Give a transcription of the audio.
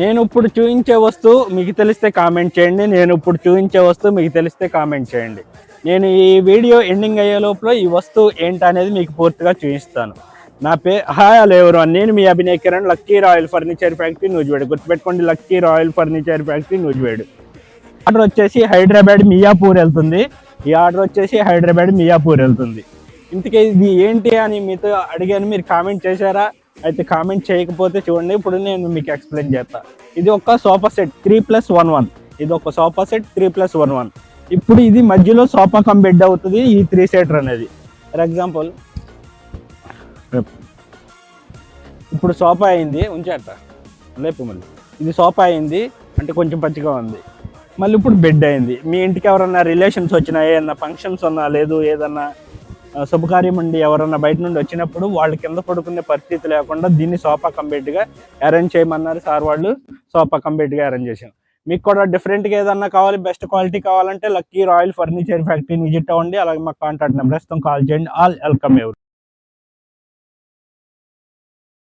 నేను ఇప్పుడు చూపించే వస్తువు మీకు తెలిస్తే కామెంట్ చేయండి. నేను ఈ వీడియో ఎండింగ్ అయ్యే లోపల ఈ వస్తువు ఏంటనేది మీకు పూర్తిగా చూపిస్తాను. హాయ్ హలో ఎవరీవన్, నేను మీ Abhinay Kiran, lucky royal furniture factory Nuzvid. గుర్తుపెట్టుకోండి, lucky royal furniture factory Nuzvid. Order వచ్చేసి హైదరాబాద్ మియాపూర్ వెళ్తుంది. ఇంతకీ ఇది ఏంటి అని మీతో అడిగాను, మీరు కామెంట్ చేశారా? అయితే కామెంట్ చేయకపోతే చూడండి, ఇప్పుడు నేను మీకు ఎక్స్ప్లెయిన్ చేస్తాను. ఇది ఒక సోఫా సెట్ 3+1 ఇప్పుడు ఇది మధ్యలో సోఫా కమ్ బెడ్ అవుతుంది. ఈ 3 సీటర్ అనేది ఫర్ ఎగ్జాంపుల్ ఇప్పుడు సోఫా అయింది, ఉంచేట లేపు మళ్ళీ ఇది సోఫా అయింది అంటే కొంచెం పచ్చిగా ఉంది. మళ్ళీ ఇప్పుడు బెడ్ అయింది. మీ ఇంటికి ఎవరన్నా రిలేషన్స్ వచ్చినా, ఏదన్నా ఫంక్షన్స్ ఉన్నా, లేదు ఏదన్నా శుభకార్యం ఉండి ఎవరన్నా బయట నుండి వచ్చినప్పుడు వాళ్ళు కింద పడుకునే పరిస్థితి లేకుండా దీన్ని సోఫా కమ్ బెడ్గా అరేంజ్ చేయమన్నారు సార్ వాళ్ళు. సోఫా కమ్ బెడ్గా అరేంజ్ చేసాం. మీకు కూడా డిఫరెంట్గా ఏదన్నా కావాలి, బెస్ట్ క్వాలిటీ కావాలంటే లక్కీ రాయల్ ఫర్నిచర్ ఫ్యాక్టరీని విజిట్ అవ్వండి. అలాగే మా కాంటాక్ట్ నెంబర్ ఇస్తాం, కాల్ చేయండి. ఆల్ వెల్కమ్ ఎవరు.